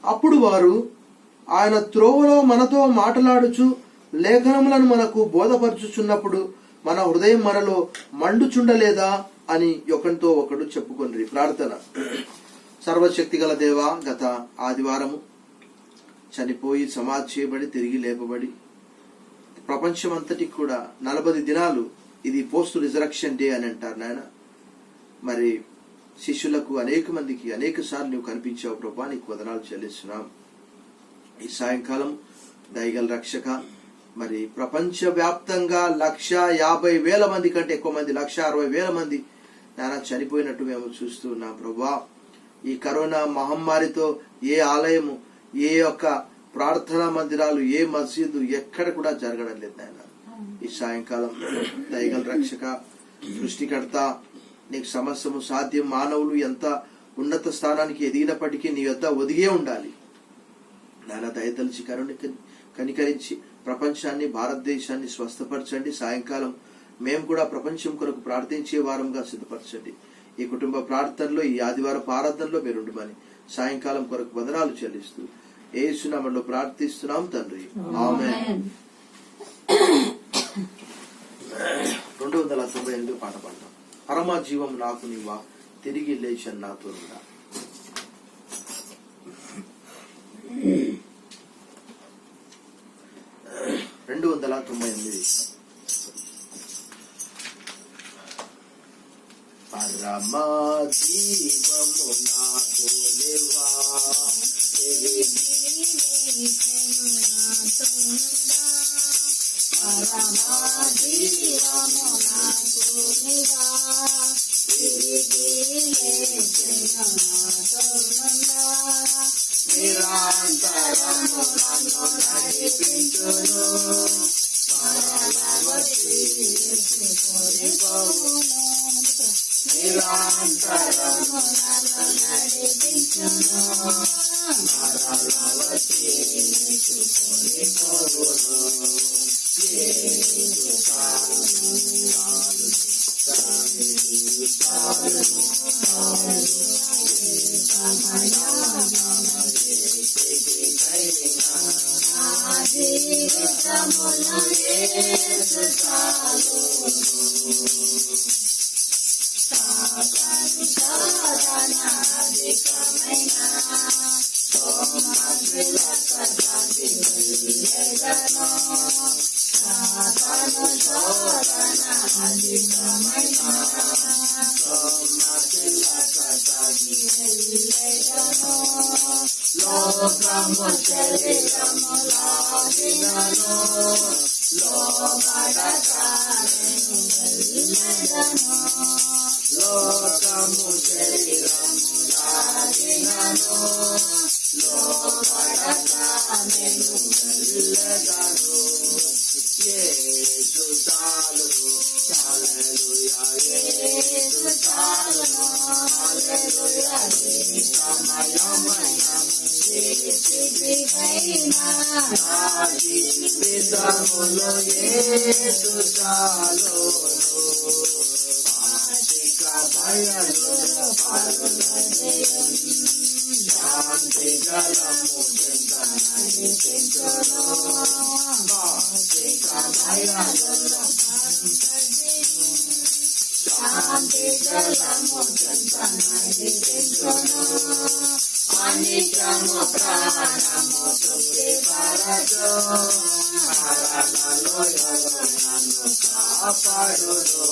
అప్పుడు వారు, ఆయన త్రోవలో మనతో మాట్లాడుచు లేఖనములను మనకు బోధపరచుచున్నప్పుడు మన హృదయం మనలో మండుచుండలేదా అని ఒకరితో ఒకడు చెప్పుకొనిరి. ప్రార్థన. సర్వశక్తి గల దేవా, గత ఆదివారము చనిపోయి సమాధి చేయబడి తిరిగి లేపబడి ప్రపంచమంతటికి కూడా 40 దినాలు ఇది పోస్ట్ రిజరక్షన్ డే అని అంటారు నాయన. మరి శిష్యులకు అనేక మందికి అనేక సార్లు నువ్వు కనిపించావు ప్రభా, నీకు వదనాలు చెల్లిస్తున్నాం. ఈ సాయంకాలం దయగల రక్షక, మరి ప్రపంచ వ్యాప్తంగా 150,000 మంది కంటే ఎక్కువ మంది, 160,000 మంది నాన్న చనిపోయినట్టు మేము చూస్తూ ఉన్నాం ప్రభా. ఈ కరోనా మహమ్మారితో ఏ ఆలయము, ఏ యొక్క ప్రార్థనా మందిరాలు, ఏ మసీదు ఎక్కడ కూడా జరగడం లేదు నాయన. ఈ సాయంకాలం దయగల రక్షక, సృష్టికర్త, నీకు సమస్తము సాధ్యం. మానవులు ఎంత ఉన్నత స్థానానికి ఎదిగినప్పటికీ నీ వద్ద ఒదిగే ఉండాలి నాన్న. దయతలిచి కనికరించి ప్రపంచాన్ని, భారతదేశాన్ని స్వస్థపరచండి. సాయంకాలం మేము కూడా ప్రపంచం కొరకు ప్రార్థించే వారంగా సిద్ధపరచండి. ఈ కుటుంబ ప్రార్థనలో, ఈ ఆదివారపు ఆరాధనలో మీరుండమని సాయంకాలం కొరకు వదనాలు చెల్లిస్తూ యేసు నామములో ప్రార్థిస్తున్నాం తండ్రి, ఆమేన్. 298 పాట పాడతాం. పరమ జీవం నాకు నీవా, తిరిగి లేచన్ నాతో ఉండా. పరమ జీవము నాకు నీవా, తిరిగి లేచెను నాతో ఉండా. పరమ జీవము నాకు నీవా, తిరిగి లేచెను నాతో ఉండా. నిరంతరము నన్ను నడిపించును, మరణవతి కొనిపోవును. నిరంతరము నన్ను నడిపించును, మరణవతి కొనిపోవును. యేసు చాలును, చాలును, చాలును, జీవితములో యేసు చాలును. సాతాను శోధన అధికమైన సోమశిల కథది వెళ్ళెదను. సాతాను శోధన అధికమైన సోమశిల కథది వెళ్ళెదను. లోకము శరీరము లాగినను, లోబడక నేను వెళ్ళెదను. లోకము శరీరము లాగినను, లోబడక నేను వెళ్ళెదను. యేసు చాలును, హల్లెలూయా, యేసు చాలును, హల్లెలూయా. ఈ సమయమైన నా జీవితములో యేసు చాలును. ఆశిక బయలులో పరులజయం, శాంతి జలము చెంత నడిపించును. ఆశిక బయలులో శాంతి జలము చెంత నడిపించును. అనిత్యము ప్రాణము తృప్తిపరచు, మరణలోయలో నన్ను కాపాడును.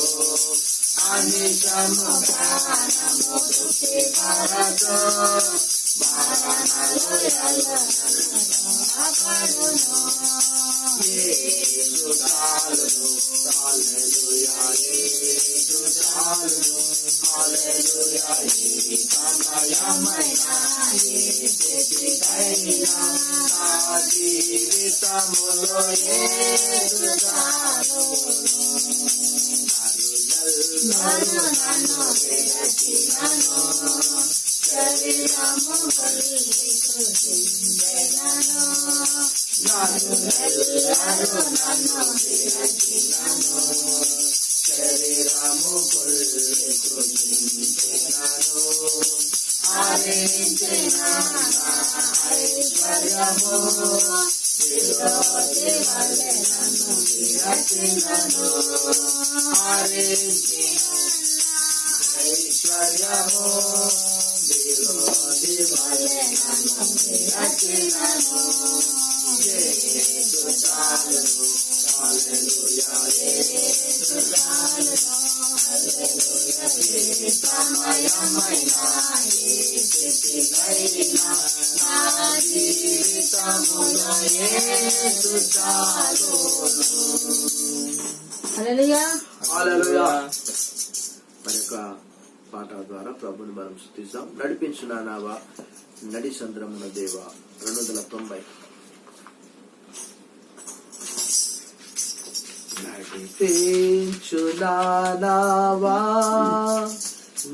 అనిత్యము ప్రాణము తృప్తిపరచు, మరణలోయలో నన్ను కాపాడును. యేసు చాలును, హల్లెలూయా, యేసు చాలును, హల్లెలూయా. ఈ సమయమైన యేసుకైనా నా జీవితములో యేసు చాలును. నరులెల్లరూ నన్ను విడచినను, శరీరము కొల్లి కృషించెదను. నరులెల్లరూ నన్ను విడచినను, శరీరము కొల్లి కృషించెదను. హరించిన ఐశ్వర్యము విరోధి వలె నన్ను విరచినను. హరించిన ఐశ్వర్యము విరోధి వలె నన్ను విరచినను. యేసు చాలును, హల్లెలూయా, యేసు చాలును, హల్లెలూయా. ఏ సమయమైనా ఏ స్థితికైనా నా జీవితములో యేసు చాలును. హల్లెలూయా. హల్లెలూయా. మరి యొక్క పాట ద్వారా ప్రభుని మనం స్తుతిస్తాం. నడిపించు నావా నడి సంద్రమున దేవా 290. నడిపించు నావా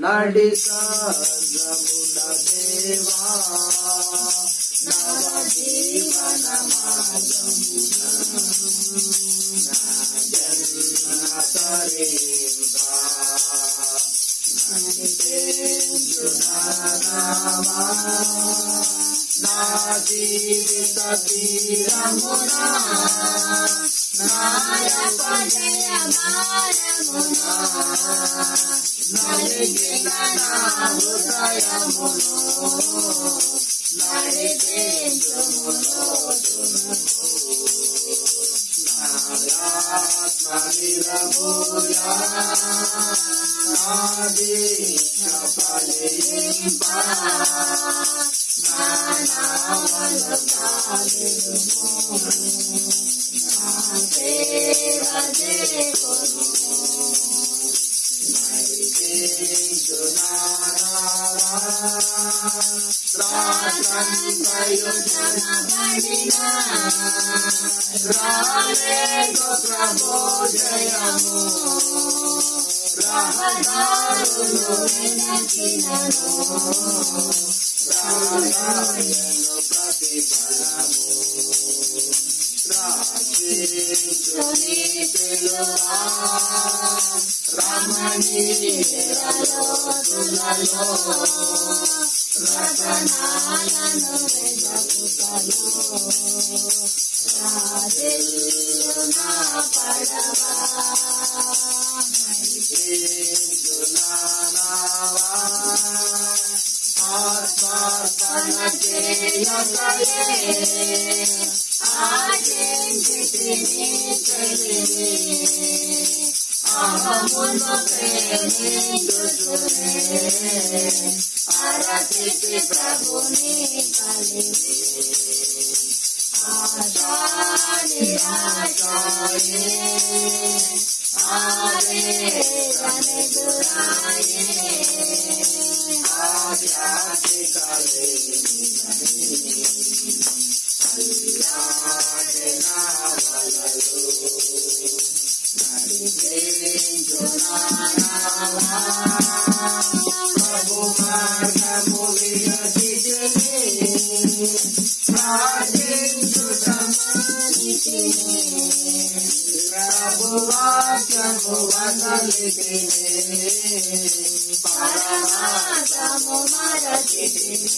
నడి సంద్రమున దేవా నవ జీవన మార్గమున నా జన్మ తరింప. నడిపించు నావా నా జీవిత తీరమున నాయక జయ భారమునా నలిగిన నా హృదయమును నడిపించుము లోతునకు. నాయాత్మ నిరమూల నా దీక్ష ఫలింప. నా నావలు కాలిడుము నా సేవ చేకొనుము. నడిపించు నావా ప్రయోజనపడిన రాలేదు ప్రభో జయము. రహదారులు వెనకినను రాయను ప్రతిఫలము. నీ పిలువా రమణీయులలో తులలో రతనాలను వెదకుతలో రాజెల్లు నా పడవా. నడిపించు నావా ఆత్మార్పణ చేయకయే ఆశించితిని తెలివి అహమును ప్రేమించుచునే అరచితి ప్రభుని కలివి. ఆశా నిరాశాయే ఆవేదనెదురాయే ఆధ్యాత్మిక అల్లాడే నా వలలు. నడిపించు నావా ప్రభు మార్గము విరచితిని. ప్రార్థించుట మానితిని ప్రభు వాక్యము వదలితిని. పరమార్థము మరచితిని.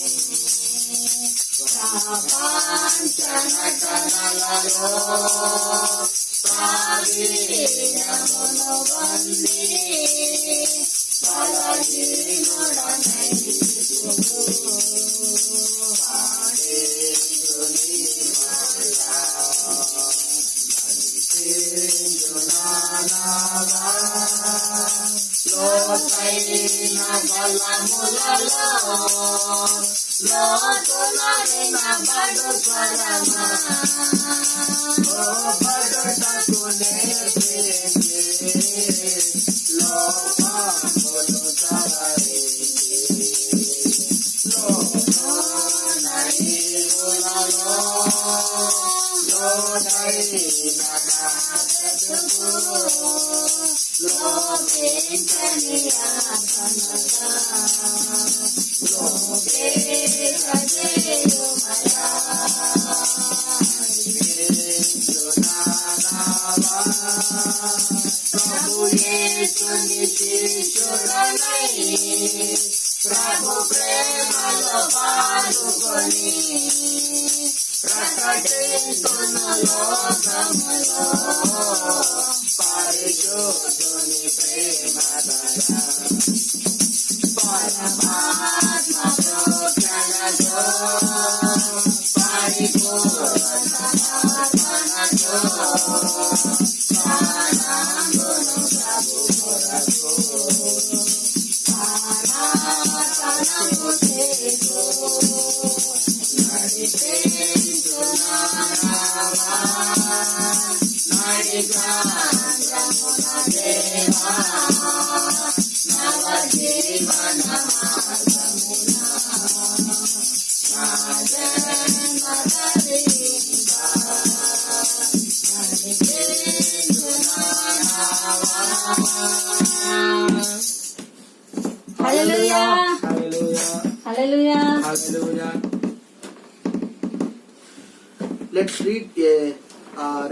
ప్రపంచనటనలలో ప్రావీణ్యమును పొంది బలహీనుడనైతిపుడు. పాడేందు నీ మాట. నడిపించు నావా లోతైన జలములలో లోతులైన బడు స్వరమా లోపడుటకు నేర్పించి లోపమును సవరించి. లోనీవులలో లోతైన నా బ్రతుకు లోపించని ఆత్మగా లోకేశజేయుమయా. నడిపించు నావా ప్రభు యేసుని శిష్యుడనై ప్రభు ప్రేమ పాల్గొని ప్రకటించును లోకములో పరిశుద్ధుని ప్రేమ పరమాత్మ ప్రోక్షణతో పరిపూర్ణ సమర్పణతో ప్రాణమును ప్రభు కొరకు ప్రాణార్పణము చేస్తూ నడిపించునావా నడిగాంధ్రమున దేవా నవ జీవన మార్గమున నా జన్మ తరింప హల్లెలూయా హల్లెలూయా Hallelujah. Let's read a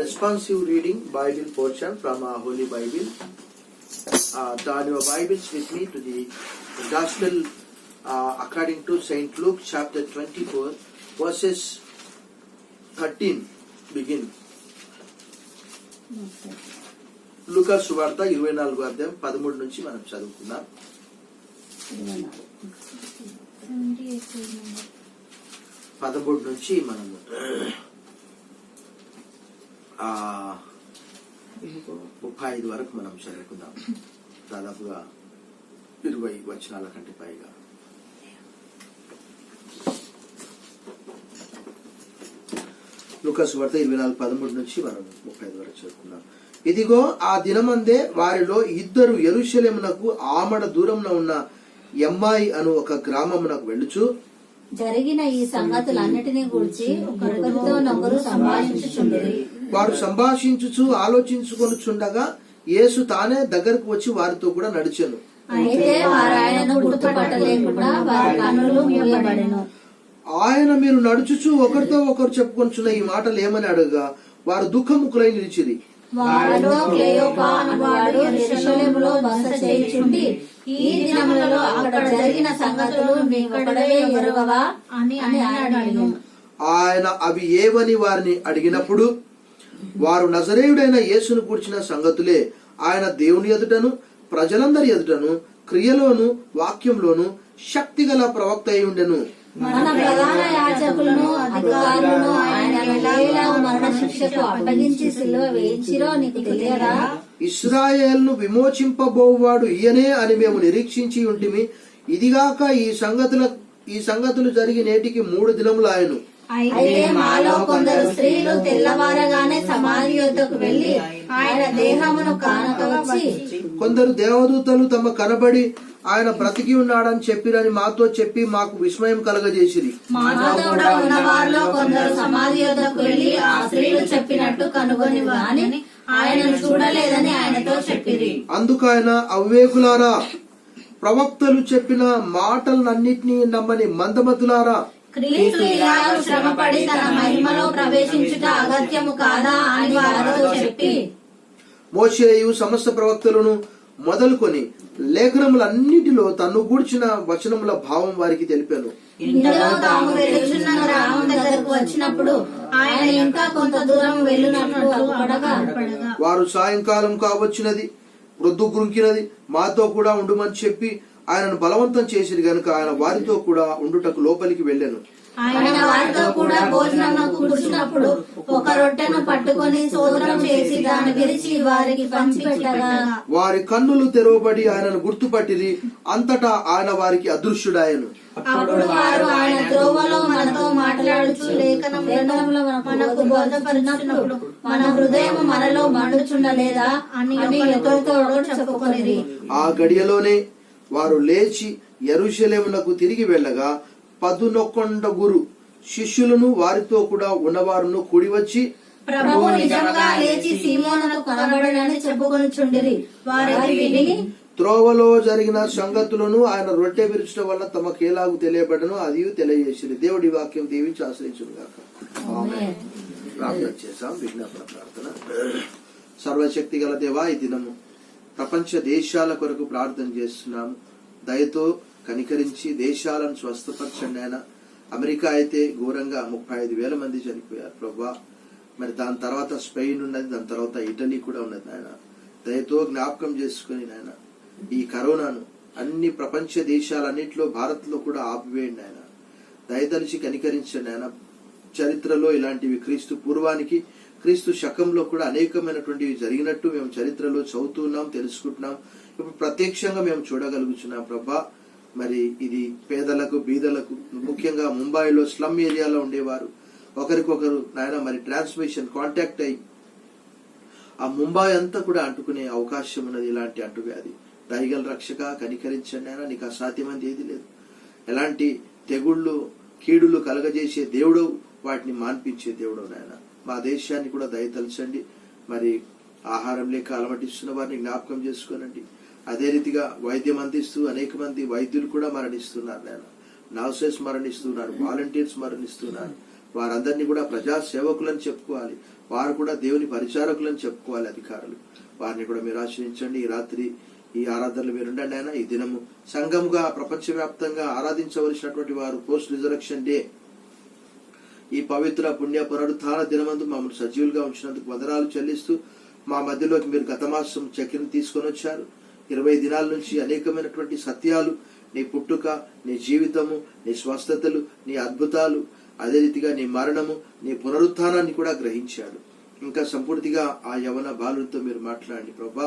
responsive reading Bible portion from our Holy Bible. Turn your Bibles with me to the Gospel according to Saint Luke chapter 24 verses 13 begin. లూకా సువార్త 24వ అధ్యాయం 13 నుంచి మనం చదువుకుందాం. 13 నుంచి మనము 35 వరకు మనం చదువుకుందాం. దాదాపుగా 20 వచనాల కంటే పైగా. లూకా సువార్త 24:13 నుంచి మనం 35 వరకు చదువుకుందాం. ఇదిగో ఆ దినమందే వారిలో ఇద్దరు యెరూషలేమునకు ఆమడ దూరంలో ఉన్న ఎమ్మాయి అను ఒక గ్రామమునకు వెళ్ళుచు జరిగిన ఈ సంగతులన్నిటినీ గురించి ఒకరితో ఒకరు సంభాషించుచుండిరి. వారు సంభాషించుచు ఆలోచించుకొనుచుండగా యేసు తానే దగ్గరకు వచ్చి వారితో కూడా నడిచెను. అయితే వారు ఆయనను గుర్తుపట్టలేకుండా వారి కన్నులు మూయబడెను. ఆయన మీరు నడుచుచు ఒకరితో ఒకరు చెప్పుకొనుచున్న ఈ మాటలు ఏమని అడగగా వారు దుఃఖముఖులై నిలిచిరి. వారిలో క్లెయోపా అనువాడు యెరూషలేములో బస చేయుచుండి ఈ దినములలో అక్కడ జరిగిన సంగతులు నీవొక్కడవే ఎరుగవా అని అడిగాను. ఆయన అవి ఏవని వారిని అడిగినప్పుడు వారు నజరేయుడైన యేసును కూర్చిన సంగతులే. ఆయన దేవుని ఎదుటను ప్రజలందరి ఎదుటను క్రియలోను వాక్యంలోను శక్తిగల ప్రవక్త అయి ఉండెను. మన ప్రధాన యాజకులను అధికారులను ఆయన ఎలా మరణ శిక్షకు అప్పగించి సిలువ వేయించిరో నీకు తెలియదా? ఇశ్రాయేలును విమోచింపబోవాడు ఈయనే అని మేము నిరీక్షించి ఉంటిమి. ఇదిగాక ఈ సంగతులు జరిగి నేటికి 3 దినములాయను. అయితే మాలో కొందరు స్త్రీలు తెల్లవారగానే సమాధి యొద్దకు వెళ్లి ఆయన దేహమును కానక వచ్చి కొందరు దేవదూతలు తమ కనబడి ఆయన బ్రతికి ఉన్నాడని చెప్పిరని మాతో చెప్పి మాకు విస్మయం కలగజేసిరి. మాతో కూడా ఉన్న వారిలో కొందరు సమాధి యొద్దకు వెళ్లి ఆ స్త్రీలు చెప్పినట్టు కనుగొని వాని ఆయనను చూడలేదని ఆయనతో చెప్పిరి. అందుకు ఆయన అవివేకులారా, ప్రవక్తలు చెప్పిన మాటలన్నిటినీ నమ్మని మందమతులారా, క్రీస్తు ఇలాగ శ్రమపడి తన మహిమలో ప్రవేశించుట అగత్యము కాదా అని వారితో చెప్పి మోషేయు సమస్త ప్రవక్తలను మొదలుకొని లేఖనములన్నిటిలో తన్ను గూర్చిన వచనముల భావం వారికి తెలిపాను. ఇంతలో తాము వెలుచున్న గ్రామం దగ్గరకు వచ్చినప్పుడు ఆయన ఇంకా కొంత దూరం వెళ్ళునట్లు అగుపడగా వారు సాయంకాలం కావచ్చినది, ప్రొద్దు గురుంకినది, మాతో కూడా ఉండుమని చెప్పి ఆయనను బలవంతం చేసిరి గనుక ఆయన వారితో కూడా ఉండుటకు లోపలికి వెళ్ళాను. ఆయన వారితో కూడా భోజనమునకు కూర్చున్నప్పుడు ఒక రొట్టెను పట్టుకొని స్తోత్రం చేసి దాన్ని విరిచి వారికి పంచిపెట్టగా వారి కన్నులు తెరవబడి ఆయనను గుర్తుపట్టిరి. అంతటా ఆయన వారికి అదృశ్యుడాయను. అప్పుడు వారు ఆయన త్రోవలో మనతో మాట్లాడుచు లేఖనములో మనకు బోధపరిచినప్పుడు మన హృదయం మనలో మండుచుండలేదా అని ఒకరితో ఒకరు చెప్పుకొనిరి. ఆ గడియలోనే వారు లేచి యెరూషలేమునకు తిరిగి వెళ్ళగా 11 శిష్యులను వారితో కూడా ఉన్నవారును కూడి వచ్చి ప్రభువు నిజంగా లేచి సీమోనుకు కనబడనని చెప్పుకొనుచుండిరి. వారికి విని త్రోవలో జరిగిన సంగతులను ఆయన రొట్టె విరుచడం వల్ల తమకేలాగు తెలియబడను అది తెలియజేసింది. దేవుడి వాక్యం దీవించి ఆశ్రయించును గాక. ఆమేన్. ప్రార్థన చేశాం. విజ్ఞాపన ప్రార్థన. సర్వశక్తి గల దేవా, ఈ దినము ప్రపంచ దేశాల కొరకు ప్రార్థన చేస్తున్నాము. దయతో కనికరించి దేశాలను స్వస్థపరచండి ఆయన. అమెరికా అయితే ఘోరంగా 35,000 మంది చనిపోయారు ప్రభా. మరి దాని తర్వాత స్పెయిన్ ఉన్నది, దాని తర్వాత ఇటలీ కూడా ఉన్నది నాయన. దయతో జ్ఞాపకం చేసుకుని నాయన ఈ కరోనాను అన్ని ప్రపంచ దేశాలన్నింటిలో, భారత్ లో కూడా ఆపివేయండి ఆయన. దయతలిచి కనికరించండి ఆయన. చరిత్రలో ఇలాంటివి క్రీస్తు పూర్వానికి, క్రీస్తు శకంలో కూడా అనేకమైనటువంటివి జరిగినట్టు మేము చరిత్రలో చదువుతున్నాం, తెలుసుకుంటున్నాం. ఇప్పుడు ప్రత్యక్షంగా మేము చూడగలుగుతున్నాం ప్రభా. మరి ఇది పేదలకు, బీదలకు, ముఖ్యంగా ముంబైలో స్లమ్ ఏరియాలో ఉండేవారు ఒకరికొకరు నాయన మరి ట్రాన్స్మిషన్ కాంటాక్ట్ అయ్యి ఆ ముంబై అంతా కూడా అంటుకునే అవకాశం ఉన్నది ఇలాంటి అంటువ్యాధి. దయగల రక్షక కనికరించండి ఆయన. నీకు అసాధ్యమైనది ఏది లేదు. ఎలాంటి తెగుళ్ళు, కీడులు కలగజేసే దేవుడు, వాటిని మాన్పించే దేవుడు నాయన. మా దేశాన్ని కూడా దయతలచండి. మరి ఆహారం లేక అలమటిస్తున్న వారిని జ్ఞాపకం చేసుకోనండి. అదే రీతిగా వైద్యం అందిస్తూ అనేక మంది వైద్యులు కూడా మరణిస్తున్నారు నాయన. నర్సెస్ మరణిస్తున్నారు, వాలంటీర్స్ మరణిస్తున్నారు. వారందరినీ కూడా ప్రజా సేవకులని చెప్పుకోవాలి, వారు కూడా దేవుని పరిచారకులని చెప్పుకోవాలి, అధికారులు. వారిని కూడా మీరు ఆశ్రయించండి. ఈ రాత్రి ఈ ఆరాధనలు మీరుండండి ఆయన. ఈ దినము సంఘముగా ప్రపంచవ్యాప్తంగా ఆరాధించవలసినటువంటి వారు పోస్ట్ రిజరక్షన్ డే, ఈ పవిత్ర పుణ్య పునరుత్థాన దినమందు మమ్మల్ని సజీవులుగా ఉంచినందుకు వందనాలు చెల్లిస్తూ, మా మధ్యలోకి మీరు గత మాసం చక్కెరను తీసుకొని వచ్చారు. 20 దినాల నుంచి అనేకమైనటువంటి సత్యాలు, నీ పుట్టుక, నీ జీవితము, నీ స్వస్థతలు, నీ అద్భుతాలు, అదే రీతిగా నీ మరణము, నీ పునరుత్థానాన్ని కూడా గ్రహించాడు. ఇంకా సంపూర్తిగా ఆ యవన బాలులతో మీరు మాట్లాడండి ప్రభా.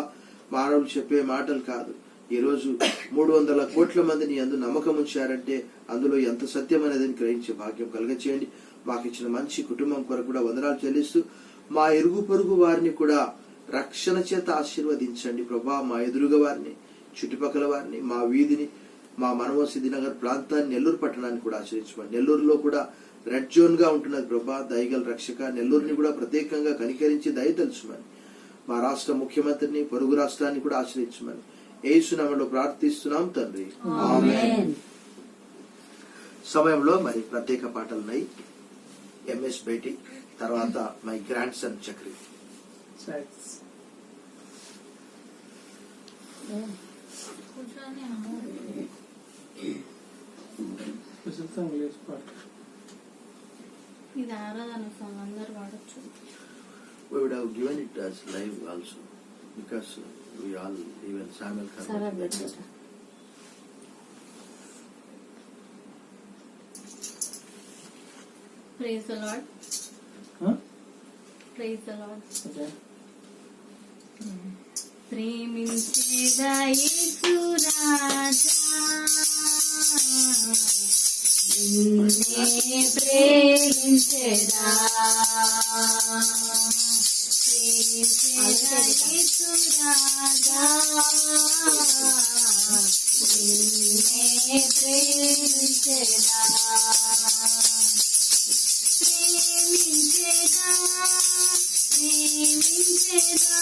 మానవులు చెప్పే మాటలు కాదు. ఈ రోజు 300 కోట్ల మందిని అందు నమ్మకం ఉంచారంటే అందులో ఎంత సత్యం అనేది గ్రహించే భాగ్యం కలగచేయండి. మాకు ఇచ్చిన మంచి కుటుంబం కొరకు కూడా వందనాలు చెల్లిస్తూ, మా ఇరుగు పొరుగు వారిని కూడా రక్షణ చేత ఆశీర్వదించండి ప్రభా. మా ఎదురుగా వారిని, చుట్టుపక్కల వారిని, మా వీధిని, మా మనవసిద్ధి నగర్ ప్రాంతాన్ని, నెల్లూరు పట్టణాన్ని కూడా ఆశ్రయించమని. నెల్లూరులో కూడా రెడ్ జోన్ గా ఉంటున్నది ప్రభా. దయగల రక్షక నెల్లూరుని కూడా ప్రత్యేకంగా కనికరించి దయతలుచమని. మా రాష్ట్ర ముఖ్యమంత్రిని, పొరుగు రాష్ట్రాన్ని కూడా ఆశ్రయించమని యేసు నామములో ప్రార్థిస్తున్నాం తండ్రి, ఆమేన్. సమయంలో మరి ప్రత్యేక పాటలు ఉన్నాయి. ఎంఎస్ బేటి, తర్వాత మై గ్రాండ్ సన్ చక్రి. ఇది ఆరాధన సాంగ్, అందరు పాడొచ్చు. We would have given it as live also because we all, even Samuel Karma. Praise the Lord. Praise the Lord. Okay. ప్రేమించేదా యేసు రాజా, నిన్నే ప్రేమించేదా, ప్రేమించేదా యేసు రాజా, నిన్నే ప్రేమించేదా, ప్రేమించేదా, ప్రేమించేదా,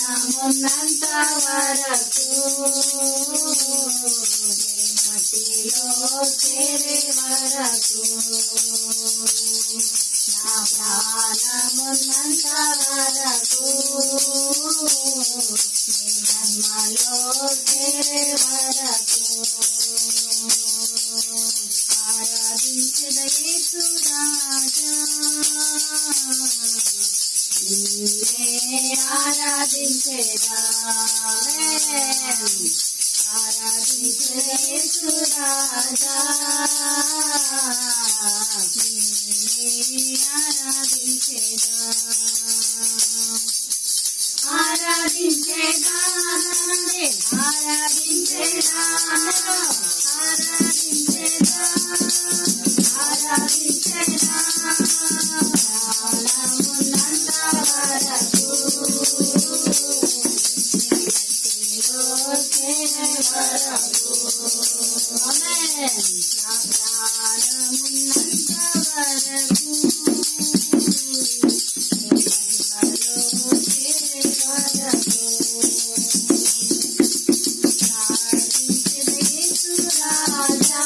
ప్రాణమున్నంత వరకు మట్టిలో చేరే వరకు, నా ప్రాణమున్నంత వరకు మహిమలో చేరే వరకు ఆరాధించద యేసు రాజా, ఆరాధించేదా, ఆరాధించేదా యేసు రాజా, ఆరాధించేదా, ఆరాధించేదా, ఆరాధించేదా, ఆరాధించేదా, ఆరాధించేదా, ప్రాణమున్నంత వరకు చేరే వరకు, ఆమేన్. నా ప్రాణమున్నంత వరకు మహిమలో చేరే వరకు ప్రార్థించెద యేసు రాజా,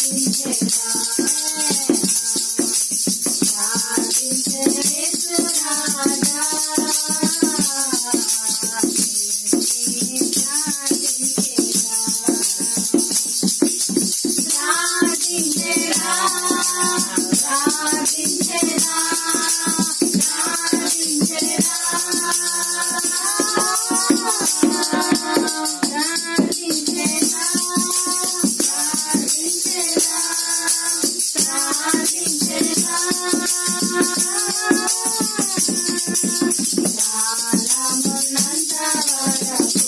ప్రార్థించెదా, యేసు రాజా ప్రార్థించేదా ప్రార్థించేదా ప్రార్థించేదా ప్రార్థించేదా ప్రార్థించేదా ప్రార్థించేదా కాలమున్నంత వరకు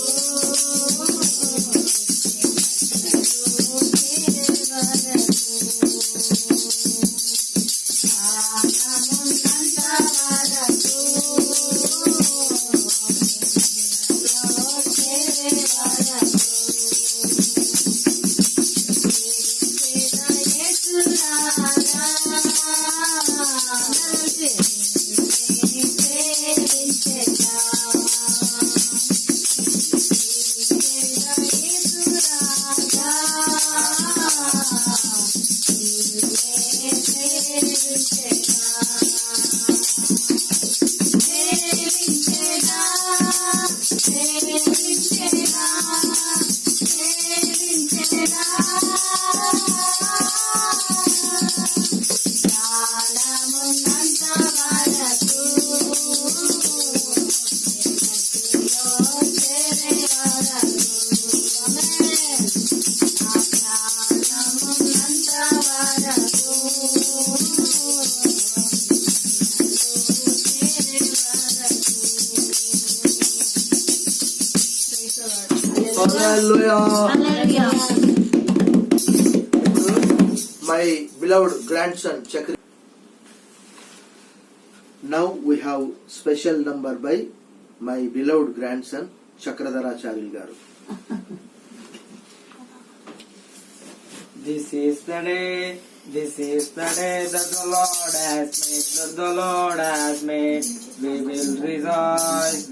Hallelujah. My beloved grandson Chakri. Now we have special number by my beloved grandson Chakradhara Charil garu. This is the day that the Lord has made, that the Lord has made. We will rejoice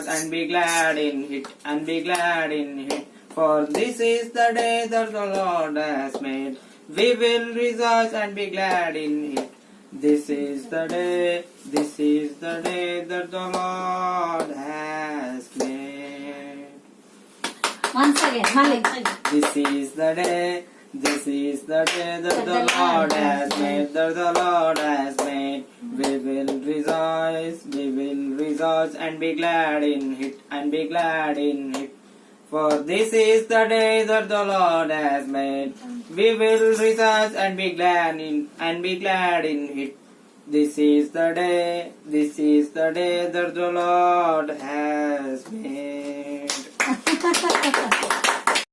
and be glad in it, and be glad in it. For this is the day that the Lord has made. We will rejoice and be glad in it. This is the day that the Lord has made. Once again, Mali. This is the day that the Lord has made, that the Lord has made. We will rejoice and be glad in it, and be glad in it. For this is the day that the Lord has made. We will rejoice and be glad in it. This is the day that the Lord has made.